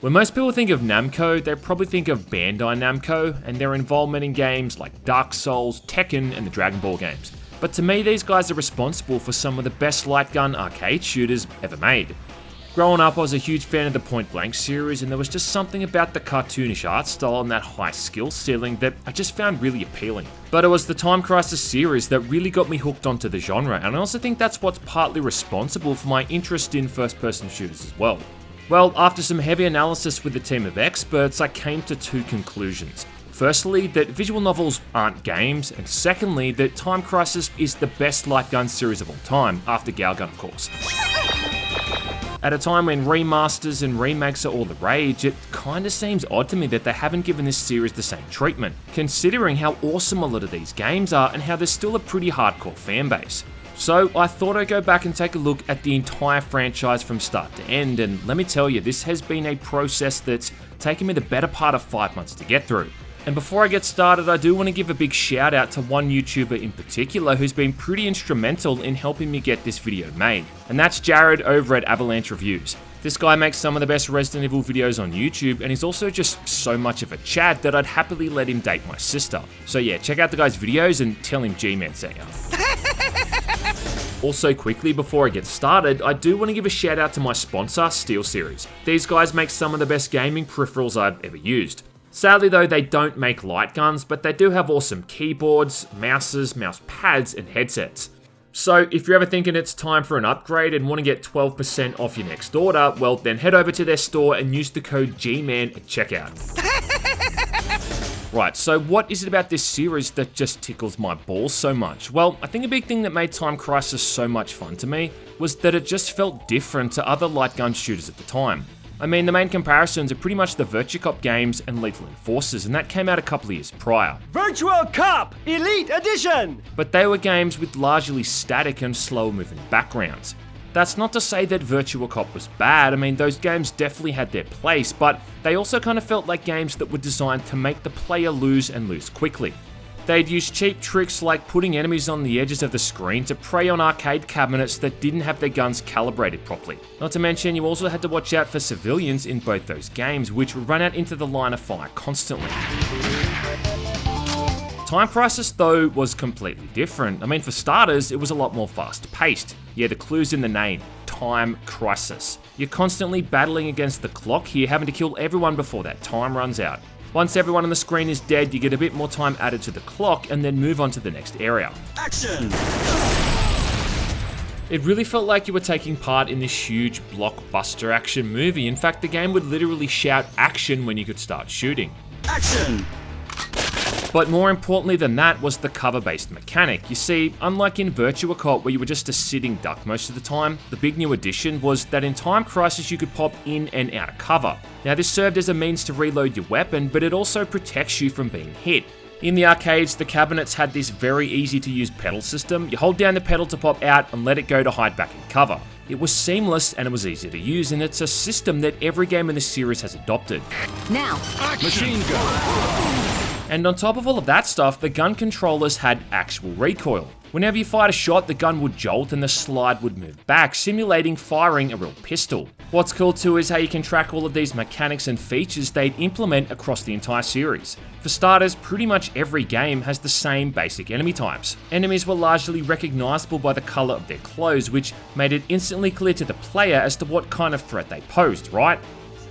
When most people think of Namco, they probably think of Bandai Namco and their involvement in games like Dark Souls, Tekken, and the Dragon Ball games. But to me, these guys are responsible for some of the best light gun arcade shooters ever made. Growing up, I was a huge fan of the Point Blank series, and there was just something about the cartoonish art style and that high skill ceiling that I just found really appealing. But it was the Time Crisis series that really got me hooked onto the genre, and I also think that's what's partly responsible for my interest in first-person shooters as well. Well, after some heavy analysis with a team of experts, I came to two conclusions. Firstly, that visual novels aren't games, and secondly, that Time Crisis is the best light gun series of all time, after Galgun of course. At a time when remasters and remakes are all the rage, it kinda seems odd to me that they haven't given this series the same treatment, considering how awesome a lot of these games are and how there's still a pretty hardcore fanbase. So I thought I'd go back and take a look at the entire franchise from start to end, and let me tell you, this has been a process that's taken me the better part of 5 months to get through. And before I get started, I do want to give a big shout out to one YouTuber in particular who's been pretty instrumental in helping me get this video made, and that's Jared over at Avalanche Reviews. This guy makes some of the best Resident Evil videos on YouTube, and he's also just so much of a Chad that I'd happily let him date my sister. So yeah, check out the guy's videos and tell him G-Man sent ya. Also quickly, before I get started, I do want to give a shout out to my sponsor, SteelSeries. These guys make some of the best gaming peripherals I've ever used. Sadly though, they don't make light guns, but they do have awesome keyboards, mouses, mouse pads, and headsets. So if you're ever thinking it's time for an upgrade and want to get 12% off your next order, well then head over to their store and use the code GMAN at checkout. Right, so what is it about this series that just tickles my balls so much? Well, I think a big thing that made Time Crisis so much fun to me was that it just felt different to other light gun shooters at the time. I mean, the main comparisons are pretty much the Virtua Cop games and Lethal Enforcers, and that came out a couple of years prior. Virtua Cop Elite Edition! But they were games with largely static and slow moving backgrounds. That's not to say that Virtua Cop was bad. I mean, those games definitely had their place, but they also kind of felt like games that were designed to make the player lose and lose quickly. They'd use cheap tricks like putting enemies on the edges of the screen to prey on arcade cabinets that didn't have their guns calibrated properly. Not to mention, you also had to watch out for civilians in both those games, which would run out into the line of fire constantly. Time Crisis though was completely different. I mean, for starters, it was a lot more fast paced. Yeah, the clue's in the name, Time Crisis. You're constantly battling against the clock here, having to kill everyone before that time runs out. Once everyone on the screen is dead, you get a bit more time added to the clock and then move on to the next area. Action! It really felt like you were taking part in this huge blockbuster action movie. In fact, the game would literally shout action when you could start shooting. Action! But more importantly than that was the cover-based mechanic. You see, unlike in Virtua Cop where you were just a sitting duck most of the time, the big new addition was that in Time Crisis you could pop in and out of cover. Now this served as a means to reload your weapon, but it also protects you from being hit. In the arcades, the cabinets had this very easy to use pedal system. You hold down the pedal to pop out and let it go to hide back in cover. It was seamless and it was easy to use, and it's a system that every game in the series has adopted. Now, Machine gun! And on top of all of that stuff, the gun controllers had actual recoil. Whenever you fired a shot, the gun would jolt and the slide would move back, simulating firing a real pistol. What's cool too is how you can track all of these mechanics and features they'd implement across the entire series. For starters, pretty much every game has the same basic enemy types. Enemies were largely recognizable by the color of their clothes, which made it instantly clear to the player as to what kind of threat they posed, right?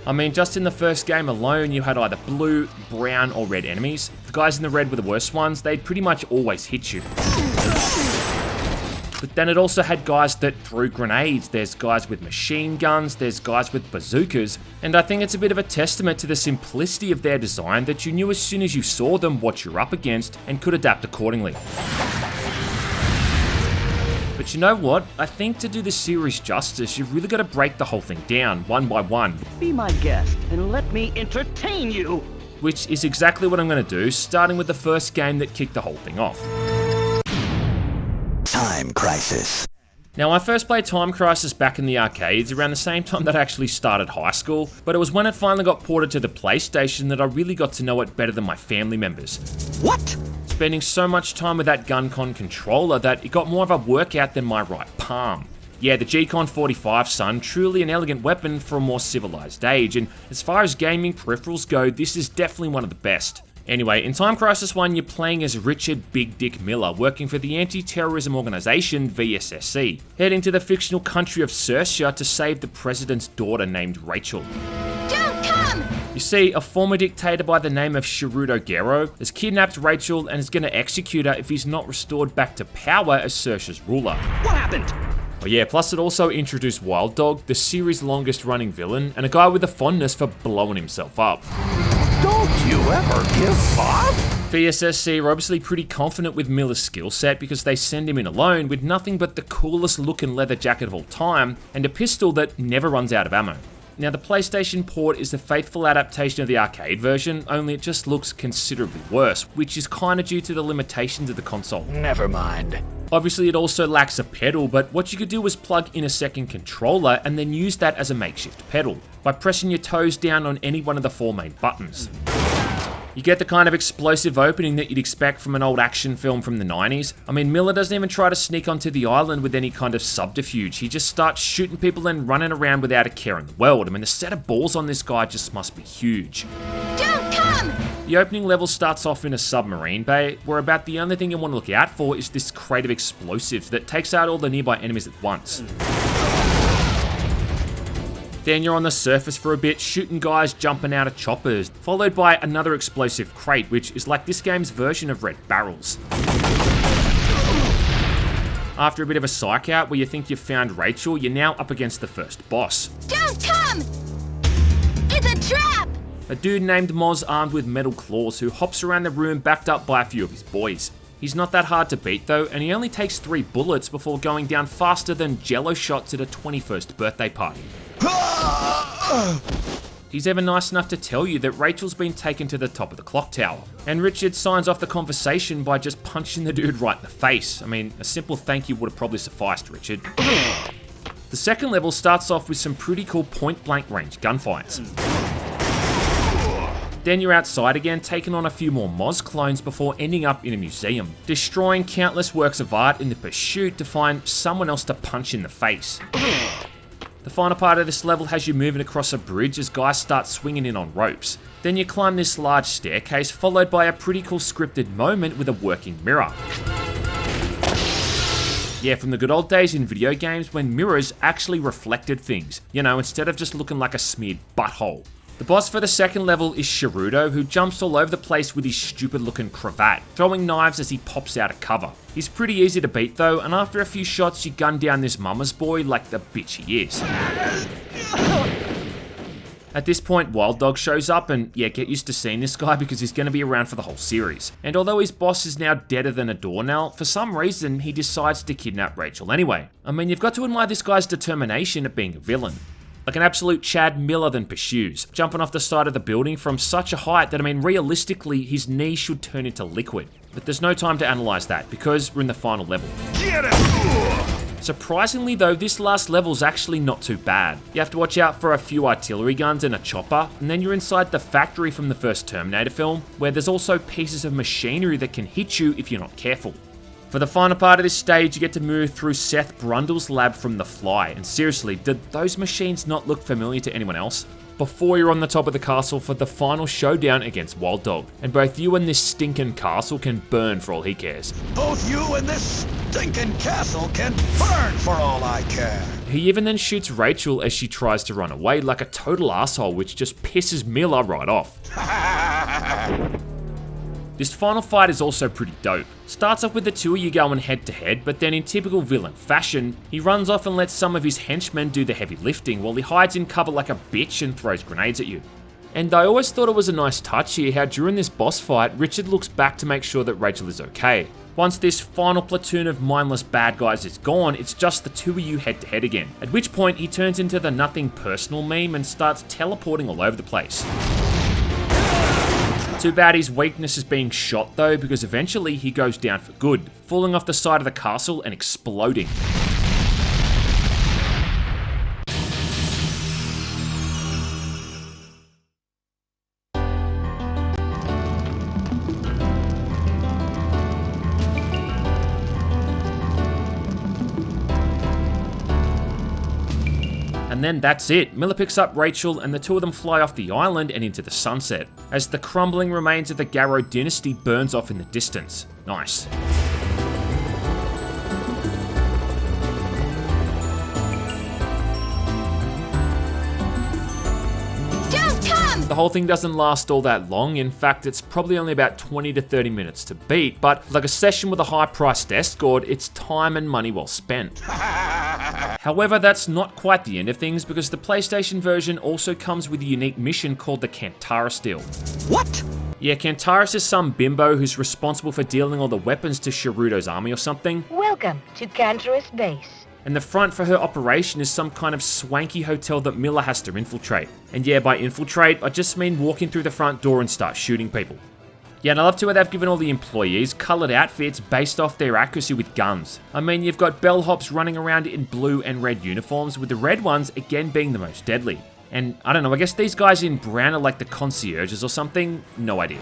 I mean, just in the first game alone, you had either blue, brown, or red enemies. The guys in the red were the worst ones, they'd pretty much always hit you. But then it also had guys that threw grenades, there's guys with machine guns, there's guys with bazookas, and I think it's a bit of a testament to the simplicity of their design that you knew as soon as you saw them what you're up against and could adapt accordingly. But you know what? I think to do this series justice, you've really got to break the whole thing down, one by one. Be my guest and let me entertain you! Which is exactly what I'm going to do, starting with the first game that kicked the whole thing off. Time Crisis. Now, I first played Time Crisis back in the arcades around the same time that I actually started high school, but it was when it finally got ported to the PlayStation that I really got to know it better than my family members. What? Spending so much time with that GunCon controller that it got more of a workout than my right palm. Yeah, the G-Con45, son, truly an elegant weapon for a more civilized age, and as far as gaming peripherals go, this is definitely one of the best. Anyway, in Time Crisis 1, you're playing as Richard Big Dick Miller, working for the anti-terrorism organisation VSSC, heading to the fictional country of Serbia to save the president's daughter named Rachel. Don't come! You see, a former dictator by the name of Shirudo Gero has kidnapped Rachel and is going to execute her if he's not restored back to power as Serbia's ruler. What happened? Oh yeah, plus it also introduced Wild Dog, the series' longest running villain, and a guy with a fondness for blowing himself up. Don't you ever give up? VSSC are obviously pretty confident with Miller's skill set because they send him in alone with nothing but the coolest looking leather jacket of all time and a pistol that never runs out of ammo. Now the PlayStation port is the faithful adaptation of the arcade version, only it just looks considerably worse, which is kinda due to the limitations of the console. Never mind. Obviously it also lacks a pedal, but what you could do was plug in a second controller and then use that as a makeshift pedal, by pressing your toes down on any one of the 4 main buttons. You get the kind of explosive opening that you'd expect from an old action film from the 90s. I mean, Miller doesn't even try to sneak onto the island with any kind of subterfuge. He just starts shooting people and running around without a care in the world. I mean, the set of balls on this guy just must be huge. Don't come! The opening level starts off in a submarine bay, where about the only thing you want to look out for is this crate of explosives that takes out all the nearby enemies at once. Then you're on the surface for a bit, shooting guys jumping out of choppers, followed by another explosive crate, which is like this game's version of Red Barrels. After a bit of a psych out where you think you've found Rachel, you're now up against the first boss. Don't come! It's a trap! A dude named Moz armed with metal claws who hops around the room backed up by a few of his boys. He's not that hard to beat though, and he only takes 3 bullets before going down faster than jello shots at a 21st birthday party. He's even nice enough to tell you that Rachel's been taken to the top of the clock tower, and Richard signs off the conversation by just punching the dude right in the face. I mean, a simple thank you would have probably sufficed, Richard. The second level starts off with some pretty cool point-blank range gunfights. Then you're outside again, taking on a few more Moz clones before ending up in a museum, destroying countless works of art in the pursuit to find someone else to punch in the face. The final part of this level has you moving across a bridge as guys start swinging in on ropes. Then you climb this large staircase, followed by a pretty cool scripted moment with a working mirror. Yeah, from the good old days in video games when mirrors actually reflected things, you know, instead of just looking like a smeared butthole. The boss for the second level is Shirudo, who jumps all over the place with his stupid looking cravat, throwing knives as he pops out of cover. He's pretty easy to beat though, and after a few shots you gun down this mama's boy like the bitch he is. At this point, Wild Dog shows up, and yeah, get used to seeing this guy because he's going to be around for the whole series. And although his boss is now deader than a doornail, for some reason he decides to kidnap Rachel anyway. I mean, you've got to admire this guy's determination at being a villain. Like an absolute Chad Miller than pursues, jumping off the side of the building from such a height that, I mean, realistically, his knee should turn into liquid. But there's no time to analyze that, because we're in the final level. Get it! Surprisingly though, this last level's actually not too bad. You have to watch out for a few artillery guns and a chopper, and then you're inside the factory from the first Terminator film, where there's also pieces of machinery that can hit you if you're not careful. For the final part of this stage, you get to move through Seth Brundle's lab from The Fly, and seriously, did those machines not look familiar to anyone else? Before you're on the top of the castle for the final showdown against Wild Dog, and both you and this stinking castle can burn for all he cares. Both you and this stinking castle can burn for all I care. He even then shoots Rachel as she tries to run away like a total asshole, which just pisses Miller right off. This final fight is also pretty dope. Starts off with the two of you going head to head, but then in typical villain fashion, he runs off and lets some of his henchmen do the heavy lifting while he hides in cover like a bitch and throws grenades at you. And I always thought it was a nice touch here how during this boss fight, Richard looks back to make sure that Rachel is okay. Once this final platoon of mindless bad guys is gone, it's just the two of you head to head again. At which point he turns into the nothing personal meme and starts teleporting all over the place. Too bad his weakness is being shot though, because eventually he goes down for good, falling off the side of the castle and exploding. And then that's it. Miller picks up Rachel and the two of them fly off the island and into the sunset, as the crumbling remains of the Garrow dynasty burns off in the distance. Nice. The whole thing doesn't last all that long. In fact, it's probably only about 20 to 30 minutes to beat, but like a session with a high-priced escort, it's time and money well spent. However, that's not quite the end of things, because the PlayStation version also comes with a unique mission called the Kantaris deal. What? Yeah, Kantaris is some bimbo who's responsible for dealing all the weapons to Shirudo's army or something. Welcome to Kantaris Base. And the front for her operation is some kind of swanky hotel that Miller has to infiltrate. And yeah, by infiltrate, I just mean walking through the front door and start shooting people. Yeah, and I love to how they've given all the employees coloured outfits based off their accuracy with guns. I mean, you've got bellhops running around in blue and red uniforms, with the red ones again being the most deadly. And I don't know, I guess these guys in brown are like the concierges or something? No idea.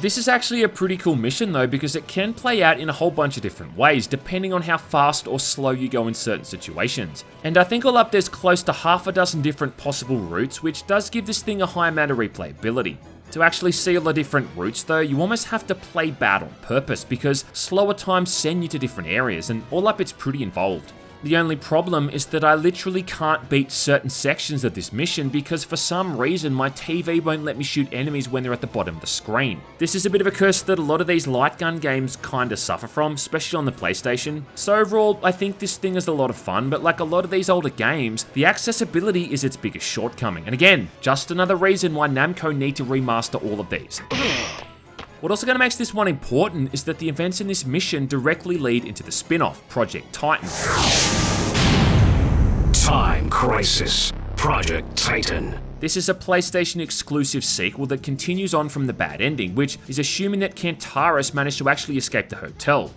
This is actually a pretty cool mission though, because it can play out in a whole bunch of different ways, depending on how fast or slow you go in certain situations. And I think all up there's close to half a dozen different possible routes, which does give this thing a high amount of replayability. To actually see all the different routes though, you almost have to play bad on purpose, because slower times send you to different areas, and all up it's pretty involved. The only problem is that I literally can't beat certain sections of this mission because for some reason my TV won't let me shoot enemies when they're at the bottom of the screen. This is a bit of a curse that a lot of these light gun games kinda suffer from, especially on the PlayStation. So overall, I think this thing is a lot of fun, but like a lot of these older games, the accessibility is its biggest shortcoming. And again, just another reason why Namco need to remaster all of these. What also going to make this one important is that the events in this mission directly lead into the spin-off, Project Titan. Time Crisis, Project Titan. This is a PlayStation exclusive sequel that continues on from the bad ending, which is assuming that Kantaris managed to actually escape the hotel.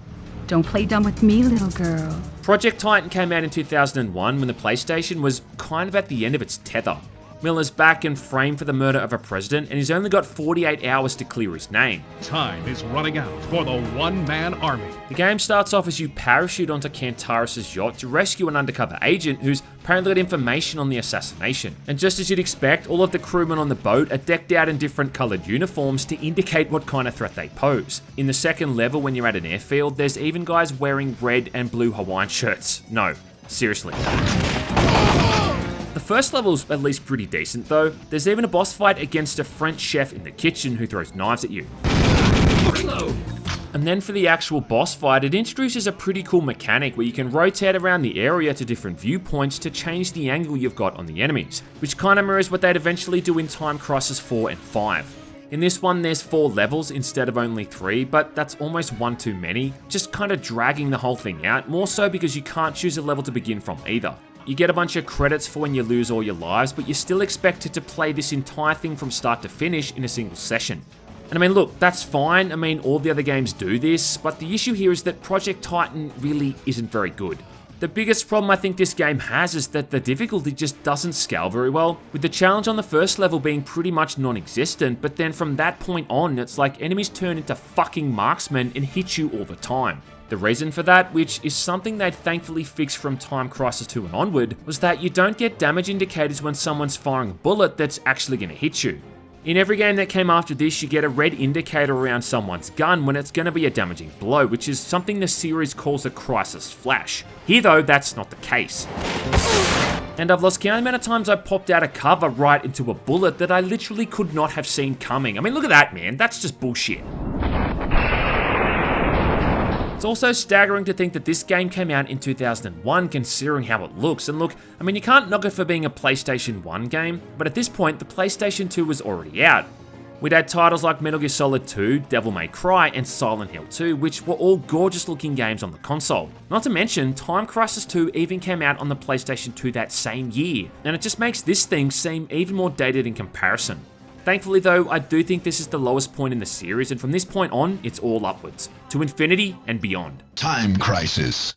Don't play dumb with me, little girl. Project Titan came out in 2001 when the PlayStation was kind of at the end of its tether. Miller's back and framed for the murder of a president, and he's only got 48 hours to clear his name. Time is running out for the one-man army. The game starts off as you parachute onto Kantaris' yacht to rescue an undercover agent who's apparently got information on the assassination. And just as you'd expect, all of the crewmen on the boat are decked out in different coloured uniforms to indicate what kind of threat they pose. In the second level, when you're at an airfield, there's even guys wearing red and blue Hawaiian shirts. No, seriously. The first level's at least pretty decent though. There's even a boss fight against a French chef in the kitchen who throws knives at you. And then for the actual boss fight, it introduces a pretty cool mechanic where you can rotate around the area to different viewpoints to change the angle you've got on the enemies, which kind of mirrors what they'd eventually do in Time Crisis 4 and 5. In this one, there's 4 levels instead of only 3, but that's almost one too many, just kind of dragging the whole thing out, more so because you can't choose a level to begin from either. You get a bunch of credits for when you lose all your lives, but you're still expected to play this entire thing from start to finish in a single session. And I mean, look, that's fine. I mean, all the other games do this, but the issue here is that Project Titan really isn't very good. The biggest problem I think this game has is that the difficulty just doesn't scale very well, with the challenge on the first level being pretty much non-existent, but then from that point on, it's like enemies turn into fucking marksmen and hit you all the time. The reason for that, which is something they'd thankfully fixed from Time Crisis 2 and onward, was that you don't get damage indicators when someone's firing a bullet that's actually going to hit you. In every game that came after this, you get a red indicator around someone's gun when it's going to be a damaging blow, which is something the series calls a crisis flash. Here though, that's not the case. And I've lost count the amount of times I popped out of cover right into a bullet that I literally could not have seen coming. I mean, look at that, man, that's just bullshit. It's also staggering to think that this game came out in 2001 considering how it looks, and look, I mean you can't knock it for being a PlayStation 1 game, but at this point the PlayStation 2 was already out. We'd had titles like Metal Gear Solid 2, Devil May Cry, and Silent Hill 2, which were all gorgeous looking games on the console. Not to mention, Time Crisis 2 even came out on the PlayStation 2 that same year, and it just makes this thing seem even more dated in comparison. Thankfully though, I do think this is the lowest point in the series, and from this point on, it's all upwards, to infinity and beyond. Time Crisis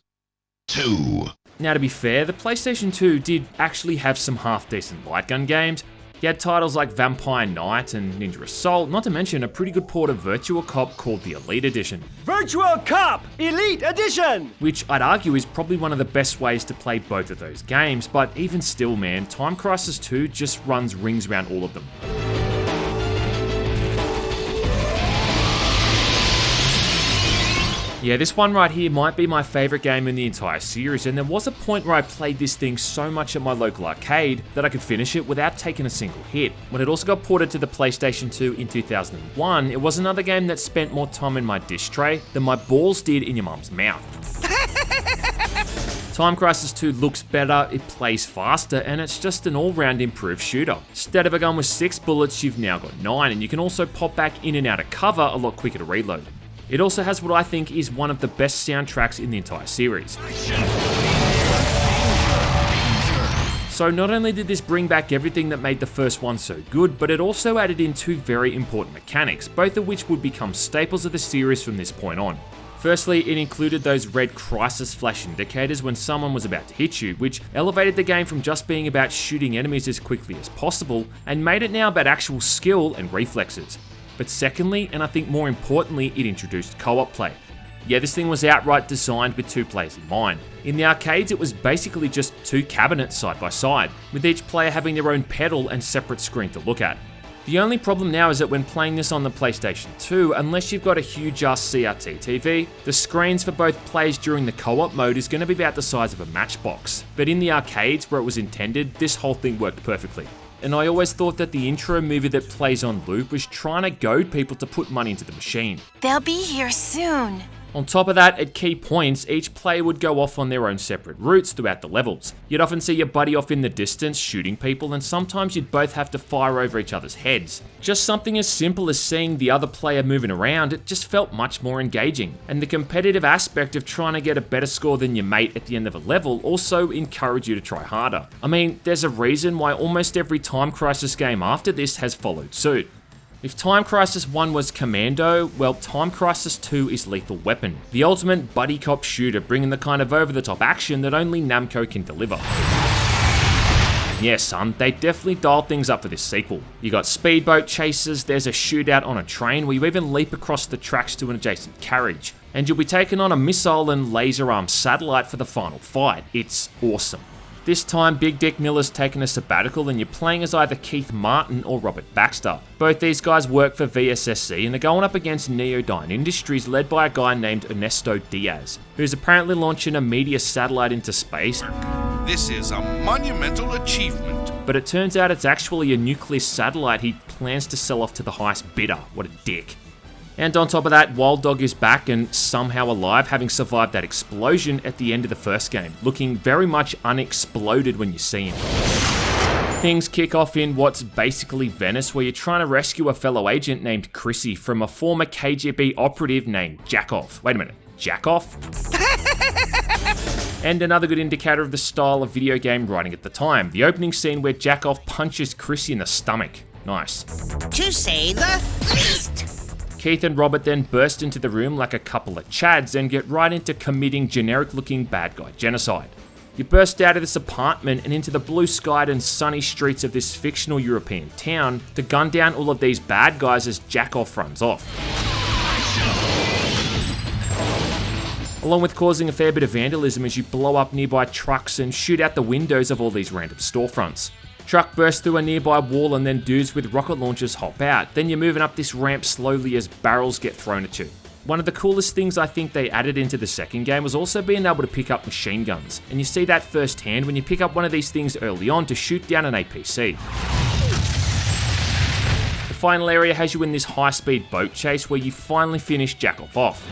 2. Now to be fair, the PlayStation 2 did actually have some half-decent light gun games, You had titles like Vampire Knight and Ninja Assault, not to mention a pretty good port of Virtua Cop called the Elite Edition. Virtual Cop Elite Edition! Which I'd argue is probably one of the best ways to play both of those games, but even still man, Time Crisis 2 just runs rings around all of them. Yeah, this one right here might be my favourite game in the entire series, and there was a point where I played this thing so much at my local arcade that I could finish it without taking a single hit. When it also got ported to the PlayStation 2 in 2001, it was another game that spent more time in my dish tray than my balls did in your mum's mouth. Time Crisis 2 looks better, it plays faster, and it's just an all-round improved shooter. Instead of a gun with 6 bullets, you've now got 9, and you can also pop back in and out of cover a lot quicker to reload. It also has what I think is one of the best soundtracks in the entire series. So not only did this bring back everything that made the first one so good, but it also added in 2 very important mechanics, both of which would become staples of the series from this point on. Firstly, it included those red crisis flash indicators when someone was about to hit you, which elevated the game from just being about shooting enemies as quickly as possible, and made it now about actual skill and reflexes. But secondly, and I think more importantly, it introduced co-op play. Yeah, this thing was outright designed with 2 players in mind. In the arcades, it was basically just 2 cabinets side by side, with each player having their own pedal and separate screen to look at. The only problem now is that when playing this on the PlayStation 2, unless you've got a huge ass CRT TV, the screens for both players during the co-op mode is going to be about the size of a matchbox. But in the arcades, where it was intended, this whole thing worked perfectly. And I always thought that the intro movie that plays on loop was trying to goad people to put money into the machine. They'll be here soon. On top of that, at key points, each player would go off on their own separate routes throughout the levels. You'd often see your buddy off in the distance shooting people, and sometimes you'd both have to fire over each other's heads. Just something as simple as seeing the other player moving around, it just felt much more engaging. And the competitive aspect of trying to get a better score than your mate at the end of a level also encouraged you to try harder. I mean, there's a reason why almost every Time Crisis game after this has followed suit. If Time Crisis 1 was Commando, well, Time Crisis 2 is Lethal Weapon, the ultimate buddy cop shooter bringing the kind of over-the-top action that only Namco can deliver. Yeah, son, they definitely dialed things up for this sequel. You got speedboat chases, there's a shootout on a train where you even leap across the tracks to an adjacent carriage, and you'll be taking on a missile and laser-armed satellite for the final fight. It's awesome. This time, Big Dick Miller's taken a sabbatical and you're playing as either Keith Martin or Robert Baxter. Both these guys work for VSSC and they're going up against Neodyne Industries led by a guy named Ernesto Diaz, who's apparently launching a meteor satellite into space. This is a monumental achievement. But it turns out it's actually a nuclear satellite he plans to sell off to the highest bidder. What a dick. And on top of that, Wild Dog is back and somehow alive, having survived that explosion at the end of the first game, looking very much unexploded when you see him. Things kick off in what's basically Venice, where you're trying to rescue a fellow agent named Chrissy from a former KGB operative named Jackoff. Wait a minute, Jackoff? And another good indicator of the style of video game writing at the time, the opening scene where Jackoff punches Chrissy in the stomach. Nice. To say the least. Keith and Robert then burst into the room like a couple of chads and get right into committing generic-looking bad guy genocide. You burst out of this apartment and into the blue-skied and sunny streets of this fictional European town to gun down all of these bad guys as Jackoff runs off. Along with causing a fair bit of vandalism as you blow up nearby trucks and shoot out the windows of all these random storefronts. Truck bursts through a nearby wall and then dudes with rocket launchers hop out. Then you're moving up this ramp slowly as barrels get thrown at you. One of the coolest things I think they added into the second game was also being able to pick up machine guns. And you see that firsthand when you pick up one of these things early on to shoot down an APC. The final area has you in this high-speed boat chase where you finally finish Jackoff off.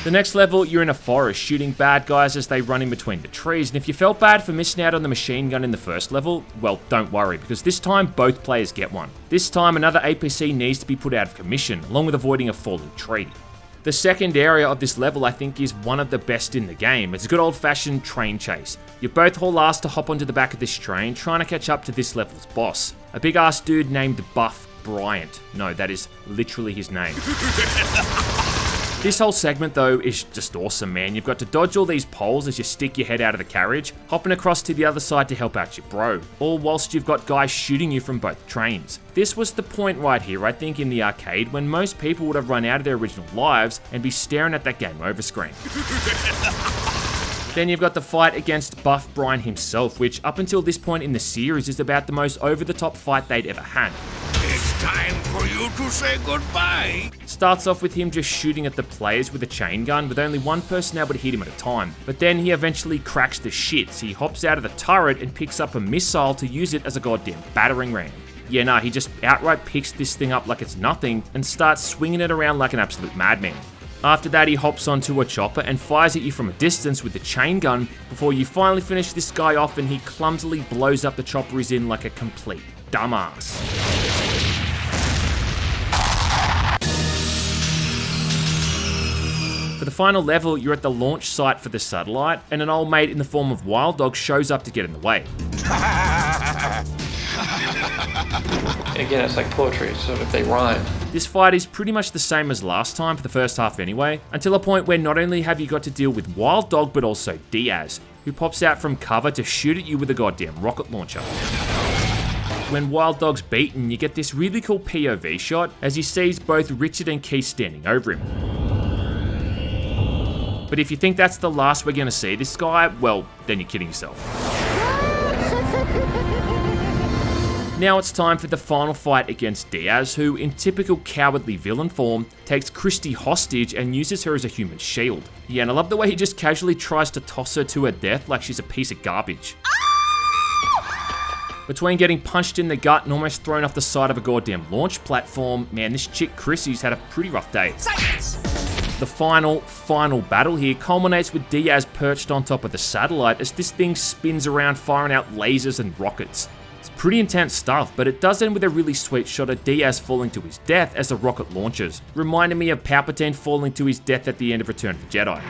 The next level, you're in a forest shooting bad guys as they run in between the trees, and if you felt bad for missing out on the machine gun in the first level, well, don't worry, because this time both players get one. This time another APC needs to be put out of commission, along with avoiding a falling tree. The second area of this level I think is one of the best in the game. It's a good old-fashioned train chase. You both haul ass to hop onto the back of this train, trying to catch up to this level's boss, a big-ass dude named Buff Bryant. No, that is literally his name. This whole segment though is just awesome, man. You've got to dodge all these poles as you stick your head out of the carriage, hopping across to the other side to help out your bro, all whilst you've got guys shooting you from both trains. This was the point right here, I think, in the arcade when most people would have run out of their original lives and be staring at that game over screen. Then you've got the fight against Buff Brian himself, which up until this point in the series is about the most over-the-top fight they'd ever had. It's time for you to say goodbye. Starts off with him just shooting at the players with a chain gun, with only one person able to hit him at a time. But then he eventually cracks the shits. He hops out of the turret and picks up a missile to use it as a goddamn battering ram. Yeah, nah, he just outright picks this thing up like it's nothing and starts swinging it around like an absolute madman. After that, he hops onto a chopper and fires at you from a distance with the chain gun before you finally finish this guy off and he clumsily blows up the chopper he's in like a complete dumbass. For the final level, you're at the launch site for the satellite, and an old mate in the form of Wild Dog shows up to get in the way. Again, it's like poetry, so if they rhyme. This fight is pretty much the same as last time for the first half anyway, until a point where not only have you got to deal with Wild Dog, but also Diaz, who pops out from cover to shoot at you with a goddamn rocket launcher. When Wild Dog's beaten, you get this really cool POV shot as he sees both Richard and Keith standing over him. But if you think that's the last we're going to see this guy, well, then you're kidding yourself. Now it's time for the final fight against Diaz, who, in typical cowardly villain form, takes Christy hostage and uses her as a human shield. Yeah, and I love the way he just casually tries to toss her to her death like she's a piece of garbage. Between getting punched in the gut and almost thrown off the side of a goddamn launch platform, man, this chick Chrissy's had a pretty rough day. Silence! The final battle here culminates with Diaz perched on top of the satellite as this thing spins around firing out lasers and rockets. It's pretty intense stuff, but it does end with a really sweet shot of Diaz falling to his death as the rocket launches, reminding me of Palpatine falling to his death at the end of Return of the Jedi.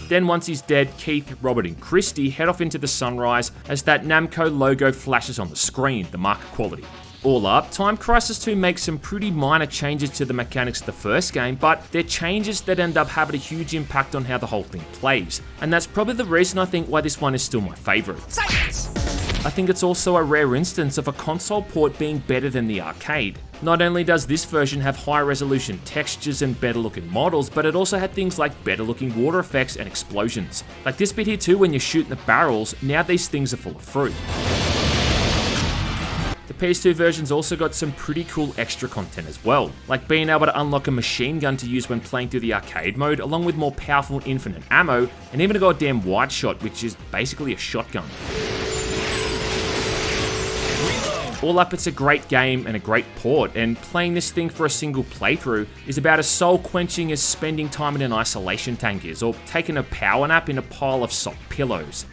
Then once he's dead, Keith, Robert and Christy head off into the sunrise as that Namco logo flashes on the screen, the mark of quality. All up, Time Crisis 2 makes some pretty minor changes to the mechanics of the first game, but they're changes that end up having a huge impact on how the whole thing plays, and that's probably the reason I think why this one is still my favourite. Silence! I think it's also a rare instance of a console port being better than the arcade. Not only does this version have higher resolution textures and better looking models, but it also had things like better looking water effects and explosions. Like this bit here too, when you're shooting the barrels, now these things are full of fruit. The PS2 version's also got some pretty cool extra content as well, like being able to unlock a machine gun to use when playing through the arcade mode, along with more powerful infinite ammo, and even a goddamn wide shot, which is basically a shotgun. All up, it's a great game and a great port, and playing this thing for a single playthrough is about as soul-quenching as spending time in an isolation tank is, or taking a power nap in a pile of soft pillows.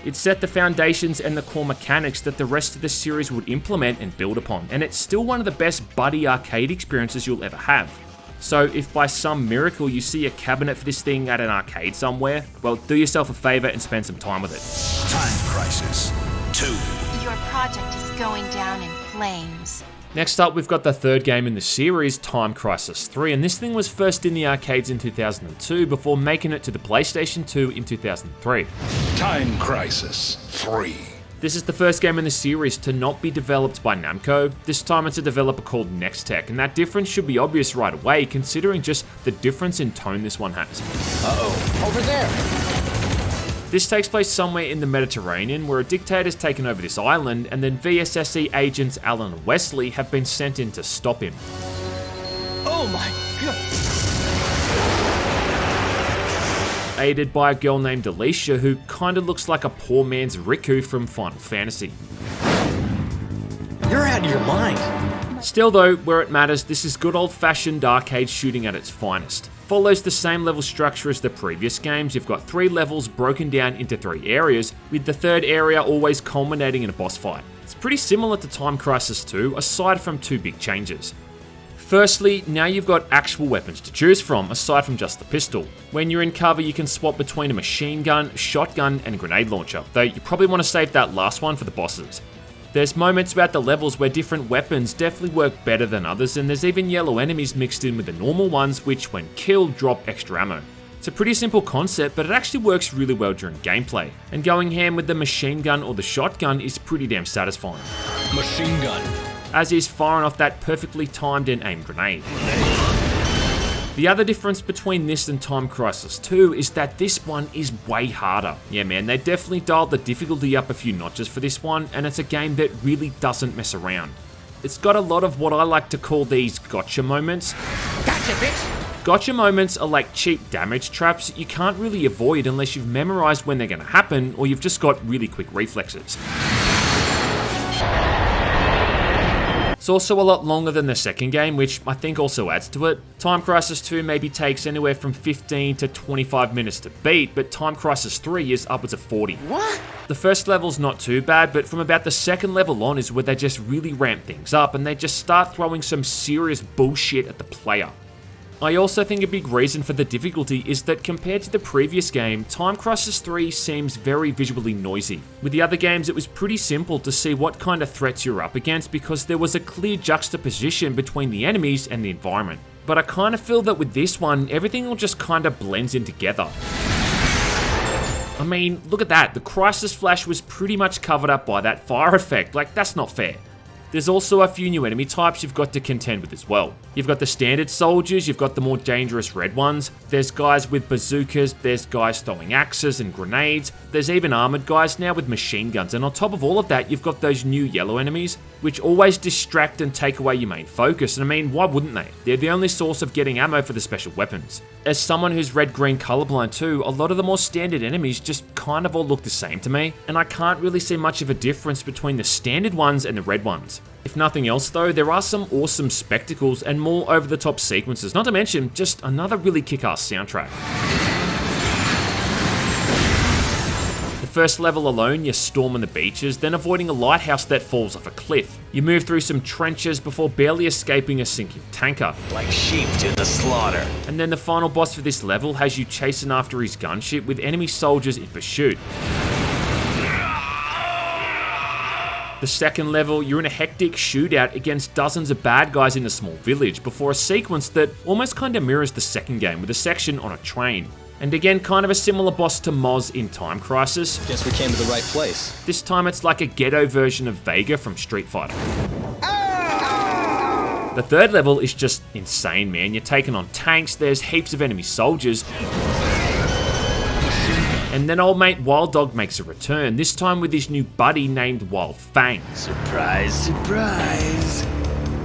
It set the foundations and the core mechanics that the rest of the series would implement and build upon, and it's still one of the best buddy arcade experiences you'll ever have. So if by some miracle you see a cabinet for this thing at an arcade somewhere, well, do yourself a favour and spend some time with it. Time Crisis 2. Your project is going down in flames. Next up, we've got the third game in the series, Time Crisis 3, and this thing was first in the arcades in 2002 before making it to the PlayStation 2 in 2003. Time Crisis 3. This is the first game in the series to not be developed by Namco. This time it's a developer called Nextech, and that difference should be obvious right away considering just the difference in tone this one has. Uh-oh, over there. This takes place somewhere in the Mediterranean where a dictator's taken over this island, and then VSSE agents Alan and Wesley have been sent in to stop him. Oh my god. Aided by a girl named Alicia who kinda looks like a poor man's Riku from Final Fantasy. You're out of your mind. Still though, where it matters, this is good old-fashioned arcade shooting at its finest. Follows the same level structure as the previous games. You've got 3 levels broken down into 3 areas, with the third area always culminating in a boss fight. It's pretty similar to Time Crisis 2, aside from 2 big changes. Firstly, now you've got actual weapons to choose from, aside from just the pistol. When you're in cover, you can swap between a machine gun, shotgun, and a grenade launcher, though you probably want to save that last one for the bosses. There's moments throughout the levels where different weapons definitely work better than others, and there's even yellow enemies mixed in with the normal ones which when killed drop extra ammo. It's a pretty simple concept, but it actually works really well during gameplay, and going ham with the machine gun or the shotgun is pretty damn satisfying. Machine gun. As is firing off that perfectly timed and aimed grenade. The other difference between this and Time Crisis 2 is that this one is way harder. Yeah man, they definitely dialed the difficulty up a few notches for this one, and it's a game that really doesn't mess around. It's got a lot of what I like to call these gotcha moments. Gotcha, bitch! Gotcha moments are like cheap damage traps you can't really avoid unless you've memorized when they're going to happen or you've just got really quick reflexes. It's also a lot longer than the second game, which I think also adds to it. Time Crisis 2 maybe takes anywhere from 15 to 25 minutes to beat, but Time Crisis 3 is upwards of 40. What? The first level's not too bad, but from about the second level on is where they just really ramp things up and they just start throwing some serious bullshit at the player. I also think a big reason for the difficulty is that compared to the previous game, Time Crisis 3 seems very visually noisy. With the other games it was pretty simple to see what kind of threats you're up against because there was a clear juxtaposition between the enemies and the environment. But I kind of feel that with this one, everything all just kind of blends in together. I mean, look at that, the Crisis Flash was pretty much covered up by that fire effect, like that's not fair. There's also a few new enemy types you've got to contend with as well. You've got the standard soldiers, you've got the more dangerous red ones, there's guys with bazookas, there's guys throwing axes and grenades, there's even armored guys now with machine guns, and on top of all of that, you've got those new yellow enemies, which always distract and take away your main focus, and I mean, why wouldn't they? They're the only source of getting ammo for the special weapons. As someone who's red-green colorblind too, a lot of the more standard enemies just kind of all look the same to me, and I can't really see much of a difference between the standard ones and the red ones. If nothing else though, there are some awesome spectacles and more over-the-top sequences, not to mention just another really kick-ass soundtrack. The first level alone, you're storming the beaches, then avoiding a lighthouse that falls off a cliff. You move through some trenches before barely escaping a sinking tanker. Like sheep to the slaughter. And then the final boss for this level has you chasing after his gunship with enemy soldiers in pursuit. The second level, you're in a hectic shootout against dozens of bad guys in a small village before a sequence that almost kind of mirrors the second game with a section on a train. And again, kind of a similar boss to Moz in Time Crisis. Guess we came to the right place. This time it's like a ghetto version of Vega from Street Fighter. The third level is just insane, man. You're taking on tanks, there's heaps of enemy soldiers. And then old mate Wild Dog makes a return, this time with his new buddy named Wild Fang. Surprise, surprise.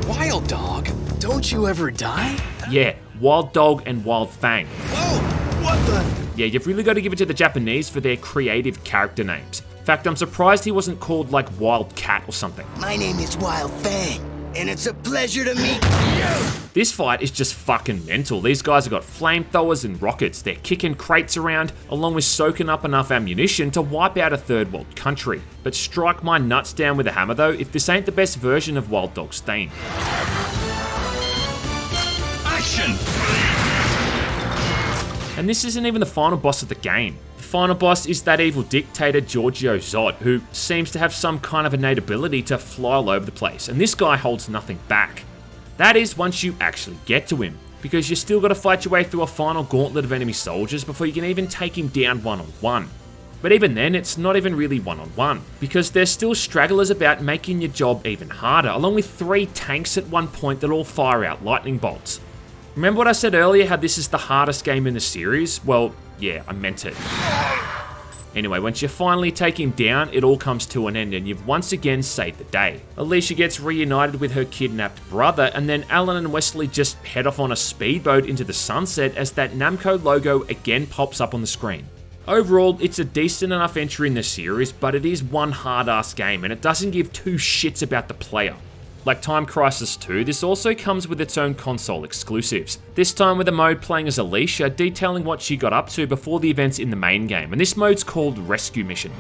Wild Dog? Don't you ever die? Yeah, Wild Dog and Wild Fang. Whoa, what the? Yeah, you've really got to give it to the Japanese for their creative character names. In fact, I'm surprised he wasn't called like Wild Cat or something. My name is Wild Fang, and it's a pleasure to meet you. This fight is just fucking mental. These guys have got flamethrowers and rockets. They're kicking crates around, along with soaking up enough ammunition to wipe out a third world country. But strike my nuts down with a hammer though, if this ain't the best version of Wild Dog's theme. Action! And this isn't even the final boss of the game. The final boss is that evil dictator Giorgio Zod, who seems to have some kind of innate ability to fly all over the place, and this guy holds nothing back. That is once you actually get to him, because you still got to fight your way through a final gauntlet of enemy soldiers before you can even take him down one-on-one. But even then, it's not even really one-on-one, because there's still stragglers about making your job even harder, along with 3 tanks at one point that all fire out lightning bolts. Remember what I said earlier, how this is the hardest game in the series? Well, yeah, I meant it. Anyway, once you finally take him down, it all comes to an end and you've once again saved the day. Alicia gets reunited with her kidnapped brother, and then Alan and Wesley just head off on a speedboat into the sunset as that Namco logo again pops up on the screen. Overall, it's a decent enough entry in the series, but it is one hard-ass game and it doesn't give 2 shits about the player. Like Time Crisis 2, this also comes with its own console exclusives, this time with a mode playing as Alicia detailing what she got up to before the events in the main game, and this mode's called Rescue Mission.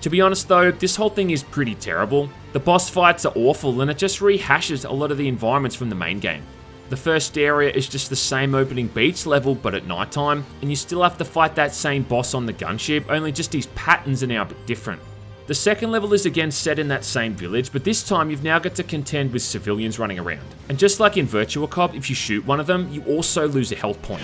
To be honest though, this whole thing is pretty terrible. The boss fights are awful and it just rehashes a lot of the environments from the main game. The first area is just the same opening beach level but at nighttime, and you still have to fight that same boss on the gunship, only just his patterns are now a bit different. The second level is again set in that same village, but this time you've now got to contend with civilians running around. And just like in Virtua Cop, if you shoot one of them, you also lose a health point.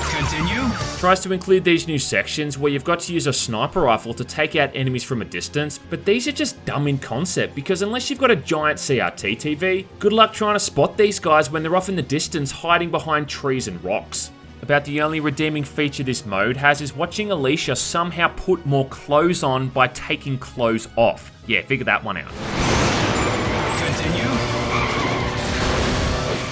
Continue. Tries to include these new sections where you've got to use a sniper rifle to take out enemies from a distance, but these are just dumb in concept because unless you've got a giant CRT TV, good luck trying to spot these guys when they're off in the distance hiding behind trees and rocks. About the only redeeming feature this mode has is watching Alicia somehow put more clothes on by taking clothes off. Yeah, figure that one out. Continue.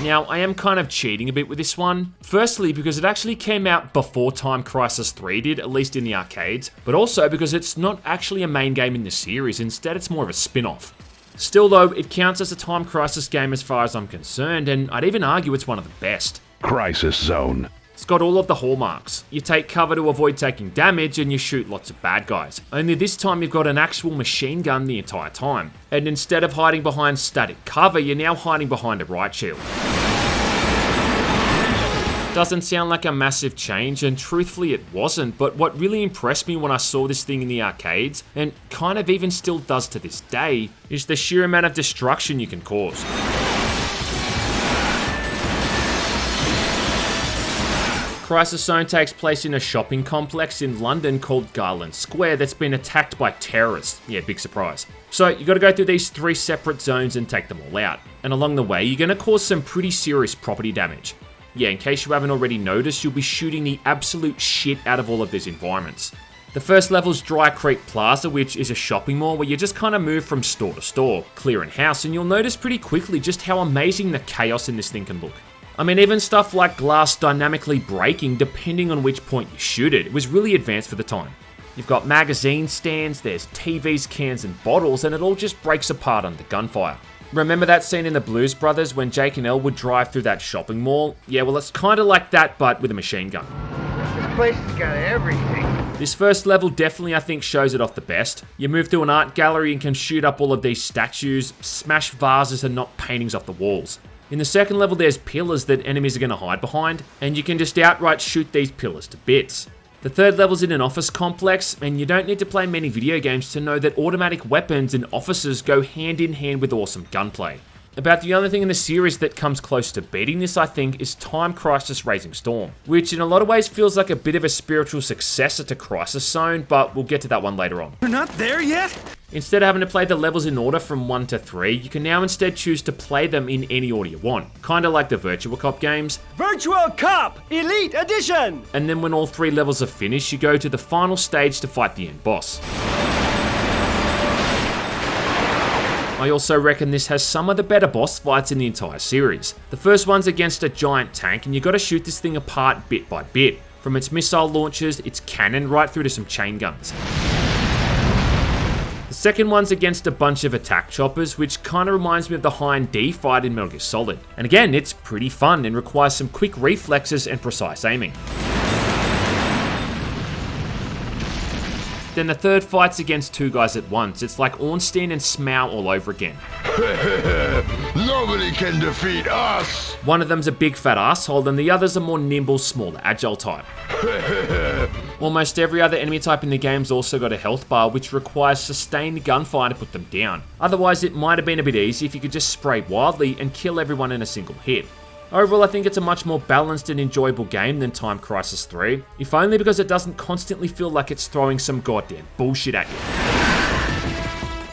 Now, I am kind of cheating a bit with this one. Firstly, because it actually came out before Time Crisis 3 did, at least in the arcades, but also because it's not actually a main game in the series, instead it's more of a spin-off. Still though, it counts as a Time Crisis game as far as I'm concerned, and I'd even argue it's one of the best. Crisis Zone. It's got all of the hallmarks. You take cover to avoid taking damage and you shoot lots of bad guys. Only this time you've got an actual machine gun the entire time. And instead of hiding behind static cover, you're now hiding behind a riot shield. Doesn't sound like a massive change, and truthfully it wasn't, but what really impressed me when I saw this thing in the arcades, and kind of even still does to this day, is the sheer amount of destruction you can cause. Crisis Zone takes place in a shopping complex in London called Garland Square that's been attacked by terrorists. Yeah, big surprise. So you gotta go through these 3 separate zones and take them all out. And along the way, you're gonna cause some pretty serious property damage. Yeah, in case you haven't already noticed, you'll be shooting the absolute shit out of all of these environments. The first level's Dry Creek Plaza, which is a shopping mall where you just kind of move from store to store, clearing house, and you'll notice pretty quickly just how amazing the chaos in this thing can look. I mean, even stuff like glass dynamically breaking depending on which point you shoot it. It was really advanced for the time. You've got magazine stands, there's TVs, cans and bottles, and it all just breaks apart under gunfire. Remember that scene in the Blues Brothers when Jake and Elle would drive through that shopping mall? Yeah, well it's kind of like that but with a machine gun. This place has got everything. This first level definitely I think shows it off the best. You move through an art gallery and can shoot up all of these statues, smash vases and knock paintings off the walls. In the second level there's pillars that enemies are going to hide behind, and you can just outright shoot these pillars to bits. The third level's in an office complex, and you don't need to play many video games to know that automatic weapons and officers go hand in hand with awesome gunplay. About the only thing in the series that comes close to beating this, I think, is Time Crisis Razing Storm, which in a lot of ways feels like a bit of a spiritual successor to Crisis Zone, but we'll get to that one later on. We're not there yet? Instead of having to play the levels in order from 1 to 3, you can now instead choose to play them in any order you want, kinda like the Virtua Cop games. Virtual Cop Elite Edition! And then when all 3 levels are finished, you go to the final stage to fight the end boss. I also reckon this has some of the better boss fights in the entire series. The first one's against a giant tank and you gotta shoot this thing apart bit by bit, from its missile launchers, its cannon, right through to some chain guns. The second one's against a bunch of attack choppers, which kinda reminds me of the Hind D fight in Metal Gear Solid. And again, it's pretty fun and requires some quick reflexes and precise aiming. Then the third fight's against 2 guys at once. It's like Ornstein and Smaug all over again. Nobody can defeat us! One of them's a big fat asshole and the other's a more nimble, smaller, agile type. Almost every other enemy type in the game's also got a health bar, which requires sustained gunfire to put them down. Otherwise, it might have been a bit easy if you could just spray wildly and kill everyone in a single hit. Overall, I think it's a much more balanced and enjoyable game than Time Crisis 3, if only because it doesn't constantly feel like it's throwing some goddamn bullshit at you.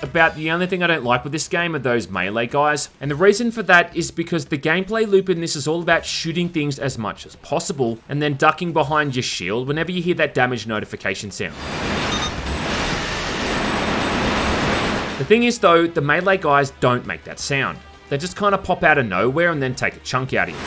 About the only thing I don't like with this game are those melee guys, and the reason for that is because the gameplay loop in this is all about shooting things as much as possible, and then ducking behind your shield whenever you hear that damage notification sound. The thing is though, the melee guys don't make that sound. They just kind of pop out of nowhere and then take a chunk out of you.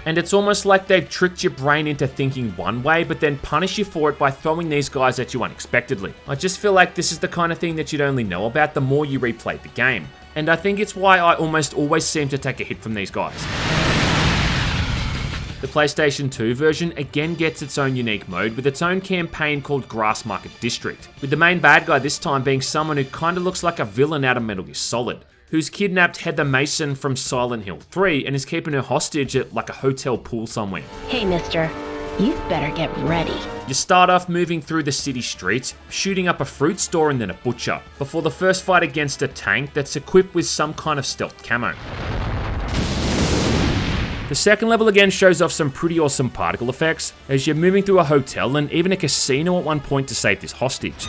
And it's almost like they've tricked your brain into thinking one way, but then punish you for it by throwing these guys at you unexpectedly. I just feel like this is the kind of thing that you'd only know about the more you replay the game. And I think it's why I almost always seem to take a hit from these guys. The PlayStation 2 version again gets its own unique mode with its own campaign called Grassmarket District, with the main bad guy this time being someone who kinda looks like a villain out of Metal Gear Solid, who's kidnapped Heather Mason from Silent Hill 3 and is keeping her hostage at like a hotel pool somewhere. Hey, mister. You'd better get ready. You start off moving through the city streets, shooting up a fruit store and then a butcher, before the first fight against a tank that's equipped with some kind of stealth camo. The second level again shows off some pretty awesome particle effects, as you're moving through a hotel and even a casino at one point to save this hostage.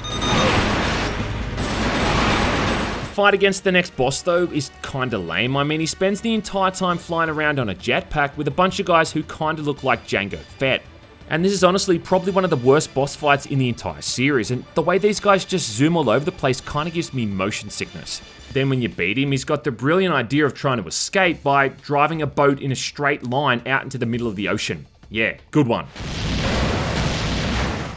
The fight against the next boss though is kinda lame. I mean, he spends the entire time flying around on a jetpack with a bunch of guys who kinda look like Jango Fett. And this is honestly probably one of the worst boss fights in the entire series, and the way these guys just zoom all over the place kinda gives me motion sickness. Then when you beat him, he's got the brilliant idea of trying to escape by driving a boat in a straight line out into the middle of the ocean. Yeah, good one.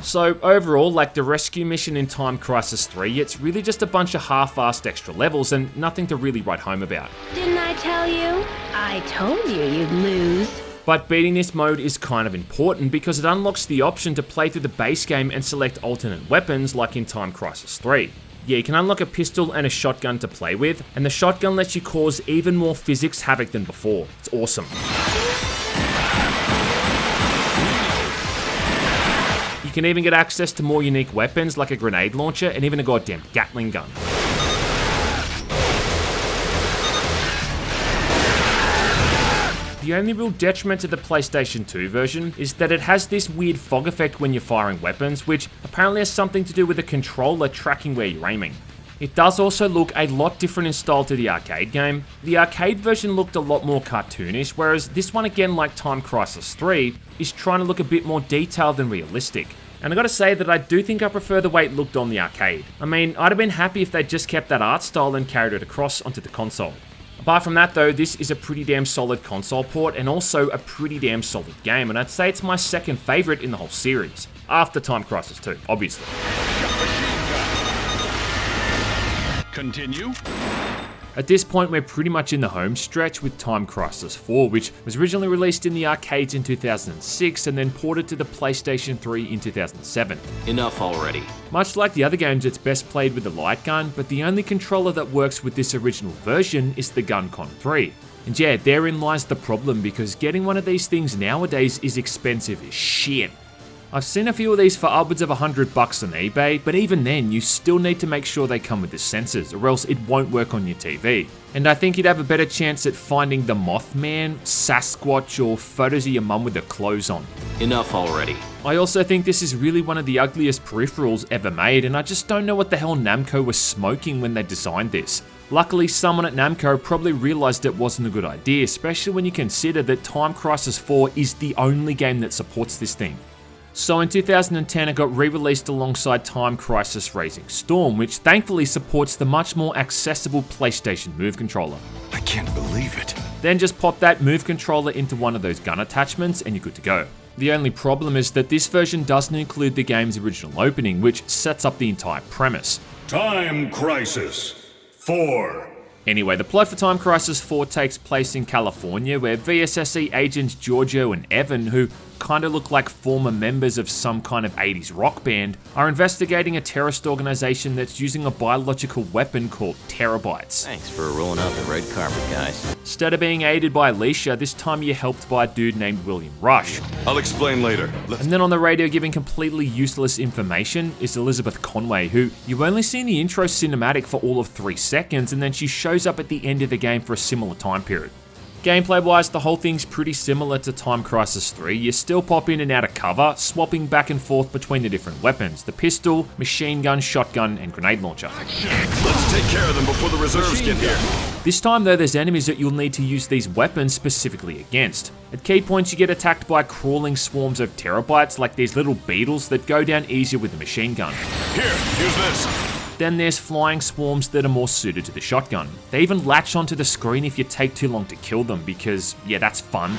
So overall, like the rescue mission in Time Crisis 3, it's really just a bunch of half-assed extra levels and nothing to really write home about. Didn't I tell you? I told you you'd lose. But beating this mode is kind of important because it unlocks the option to play through the base game and select alternate weapons like in Time Crisis 3. Yeah, you can unlock a pistol and a shotgun to play with, and the shotgun lets you cause even more physics havoc than before. It's awesome. You can even get access to more unique weapons like a grenade launcher and even a goddamn Gatling gun. The only real detriment to the PlayStation 2 version is that it has this weird fog effect when you're firing weapons, which apparently has something to do with the controller tracking where you're aiming. It does also look a lot different in style to the arcade game. The arcade version looked a lot more cartoonish, whereas this one, again like Time Crisis 3, is trying to look a bit more detailed and realistic. And I gotta say that I do think I prefer the way it looked on the arcade. I mean, I'd have been happy if they just kept that art style and carried it across onto the console. Apart from that though, this is a pretty damn solid console port and also a pretty damn solid game, and I'd say it's my second favourite in the whole series. After Time Crisis 2, obviously. Continue. At this point, we're pretty much in the home stretch with Time Crisis 4, which was originally released in the arcades in 2006 and then ported to the PlayStation 3 in 2007. Enough already. Much like the other games, it's best played with the light gun, but the only controller that works with this original version is the GunCon 3. And yeah, therein lies the problem, because getting one of these things nowadays is expensive as shit. I've seen a few of these for upwards of $100 on eBay, but even then, you still need to make sure they come with the sensors, or else it won't work on your TV. And I think you'd have a better chance at finding the Mothman, Sasquatch, or photos of your mum with her clothes on. Enough already. I also think this is really one of the ugliest peripherals ever made, and I just don't know what the hell Namco was smoking when they designed this. Luckily, someone at Namco probably realised it wasn't a good idea, especially when you consider that Time Crisis 4 is the only game that supports this thing. So in 2010 it got re-released alongside Time Crisis Razing Storm, which thankfully supports the much more accessible PlayStation Move controller. I can't believe it. Then just pop that Move controller into one of those gun attachments and you're good to go. The only problem is that this version doesn't include the game's original opening, which sets up the entire premise. Time Crisis 4. Anyway, the plot for Time Crisis 4 takes place in California, where VSSE agents Giorgio and Evan, who kind of look like former members of some kind of 80s rock band, are investigating a terrorist organization that's using a biological weapon called terabytes. Thanks for rolling out the red carpet, guys. Instead of being aided by Alicia, this time you're helped by a dude named William Rush. I'll explain later. And then on the radio giving completely useless information is Elizabeth Conway, who you've only seen the intro cinematic for all of 3 seconds, and then she shows up at the end of the game for a similar time period. Gameplay wise, the whole thing's pretty similar to Time Crisis 3. You still pop in and out of cover, swapping back and forth between the different weapons: the pistol, machine gun, shotgun, and grenade launcher. Let's take care of them before the reserves get here. This time though, there's enemies that you'll need to use these weapons specifically against. At key points you get attacked by crawling swarms of terabytes like these little beetles that go down easier with the machine gun. Here, use this. Then there's flying swarms that are more suited to the shotgun. They even latch onto the screen if you take too long to kill them because, yeah, that's fun.